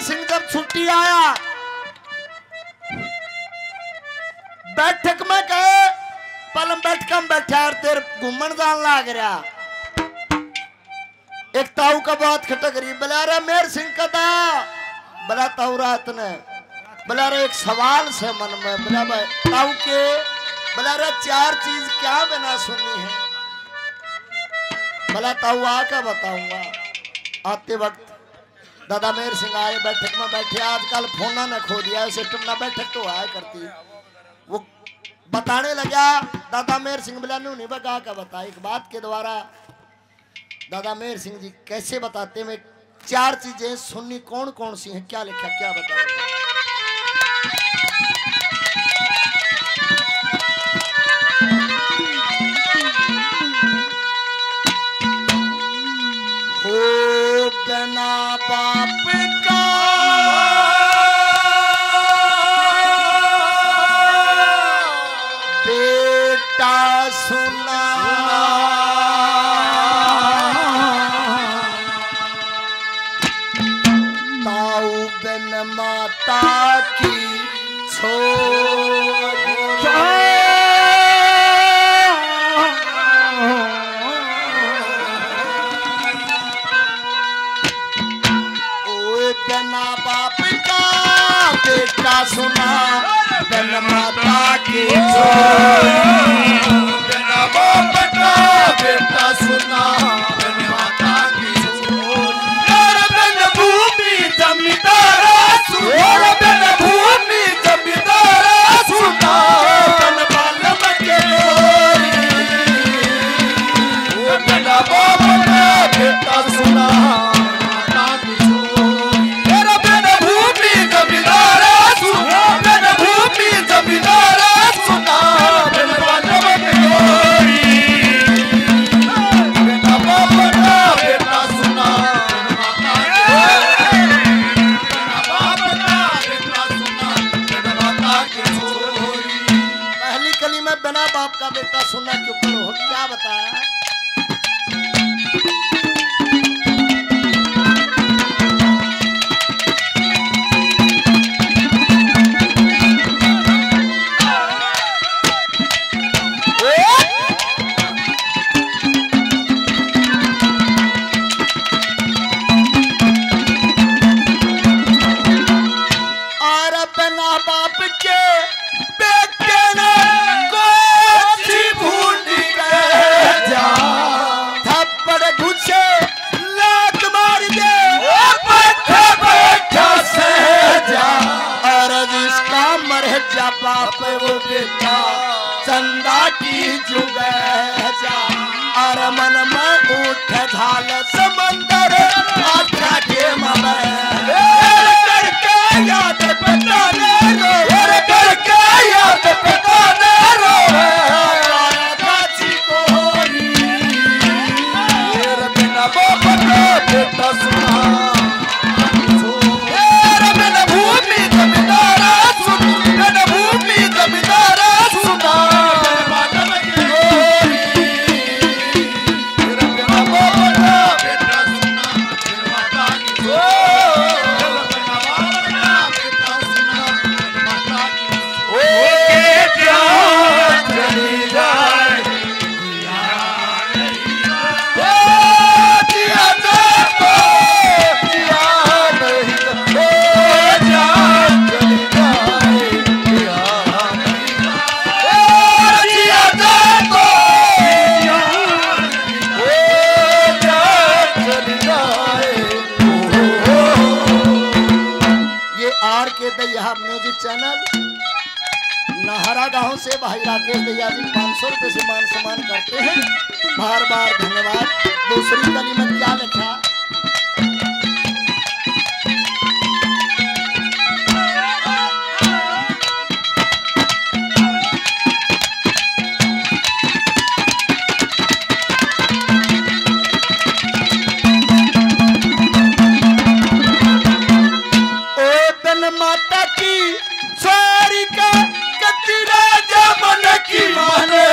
सिंह जब छुट्टी आया बैठक में कहे पलम बैठक में बैठा और तेरे घूमन जान लाग रहा। एक ताऊ का बहुत खटक रही बला रहा मेर सिंह का था बला ताऊ रात ने बला रहा एक सवाल से मन में बला भाई ताऊ के बला रहा 4 चीज क्या बिना सुनी है बला ताऊ आकर बताऊंगा। आते वक्त दादा मेर सिंह आए बैठक में बैठे आजकल फोना ने खो दिया सिस्टम ना बैठक तो आया करती वो बताने लगा। दादा मेर सिंह बोला नहीं बगा का बता एक बात के द्वारा दादा मेर सिंह जी कैसे बताते मैं 4 चीजें सुननी कौन कौन सी हैं क्या लिखा क्या बता हो बिना बाप का सुना ताऊ बिन माता की छोड़ ओ बिना बाप का बेटा सुना बिन माता की छोड़ बाप का बेटा सुना बिन माता की छोड़ बिन भूमि जमींदार सुना बिन भूमि जमींदार सुना बिन बालम के बिन बाप का बेटा सुना माता की छोड़ बिन भूमि जमींदार सुना बिन भूमि जमींदार सुना बिन बालम बिना बाप का बेटा सुनना क्यों करो क्या बताया। और बिना बाप के बेटे ने बाप वो बेटा चंदा की जुगे जा और मन में उठ झाल समंदर आख्या के करके याद पता रो करके याद पता रो गाची कोरी बिना बाप का बेटा सुना म्यूजिक चैनल नहरा गांव से भाई राकेश दैया जी 500 रुपए से मान सम्मान करते हैं बार बार धन्यवाद। दूसरी कली में क्या लिखा माता की छोरी का कतिरा जमन की माने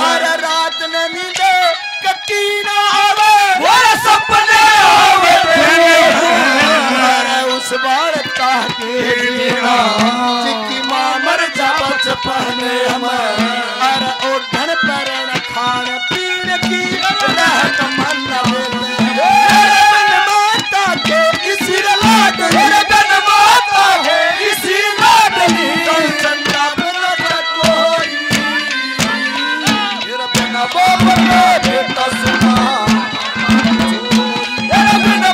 हर रात न नींदे कती ना आवे वो सब बाढ़ता के जीना चिकी माँ मर जा बचपन में अरे ओढ़न पर न खान पीन की रहत मन माता के इसी लाड माता के इसी लाडली चंदा कोई बेटा सुना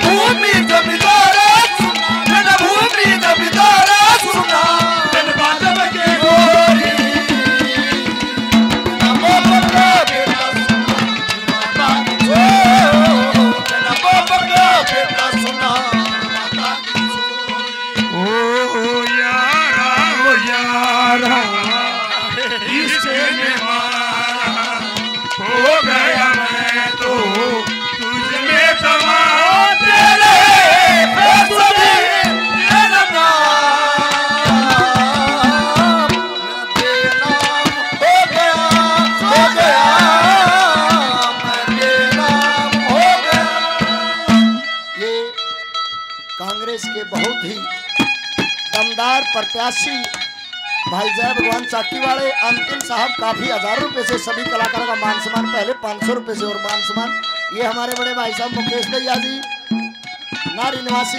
भूमि जमींदार सुना भूमि जमींदार सुना बादल के गोरी बेटा सुना ओ यारा इससे हो गया मैं तो तुझ में समा तेरे तेरा नाम हो गया मेरे नाम हो गया। ये कांग्रेस के बहुत ही दमदार प्रत्याशी भाई जय भगवान चाकीवाड़े अंतिम साहब काफी हजारों रुपए से सभी कलाकारों का मान सम्मान, पहले 500 रुपए से और मान सम्मान। ये हमारे बड़े भाई साहब मुकेश भैया जी नारी निवासी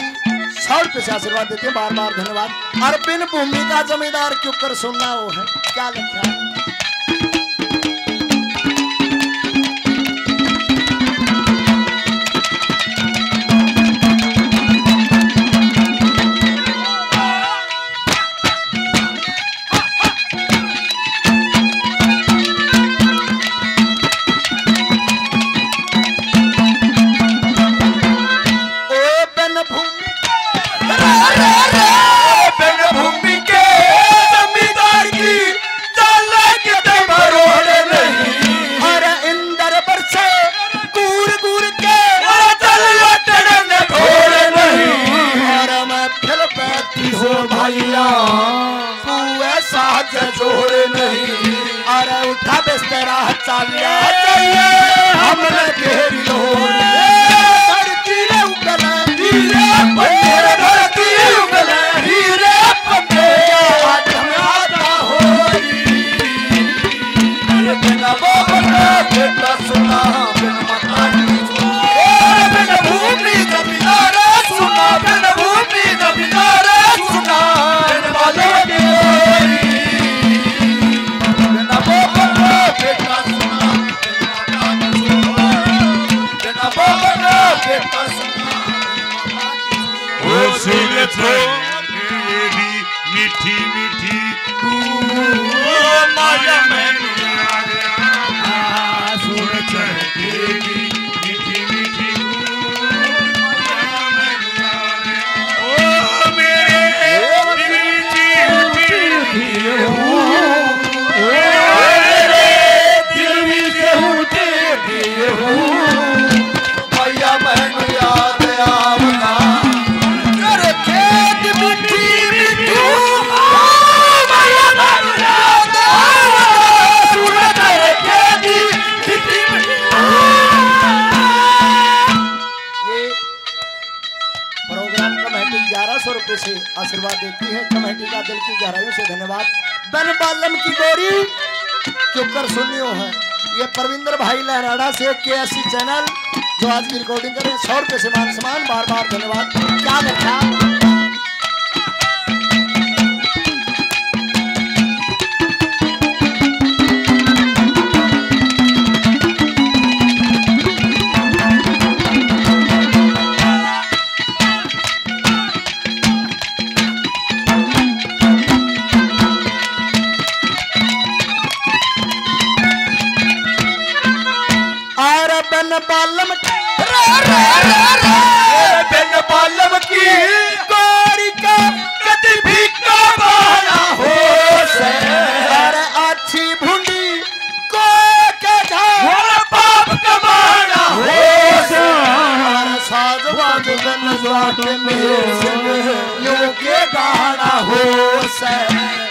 100 रुपए से आशीर्वाद देते हैं, बार बार धन्यवाद। और बिन भूमि का जमींदार क्यों कर सुनना वो है क्या लिखा है। जोड़ नहीं अरे उठा बिस्तरा चालिया चाहिए हमने तेरी लोर धरती उगले हीरे पन्ने धरती उगले हीरे पन्ने आज हमें आता होरी बिना बाबा बेटा सुना बिन माता की बिन भूमि जमींदार सुना बिन भूमि जमींदार सुना बिन बालों के सुन तेरी मीठी मीठी माया मैनू सुन तेरी मीठी मीठी माया मैनू ओ मेरे दिल में उठे भैया मैनू याद आवना रुपए से आशीर्वाद देती है। कमेटी का दिल की गहराइयों से धन्यवाद। बन बालम की गोरी क्यों कर सुनियो है ये परविंदर भाई लहराड़ा से KSC चैनल जो आज की रिकॉर्डिंग कर रहे हैं 100 रुपए से मान सम्मान, बार बार धन्यवाद। क्या लिखा बिन बालम की गोरी का कति भी कमाना हो अरे अच्छी भुंडी को के बाप कमाना हो साजवाज बन जाट मेरे योग्य गाना हो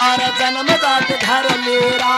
अरे जन्म जाट घर मेरा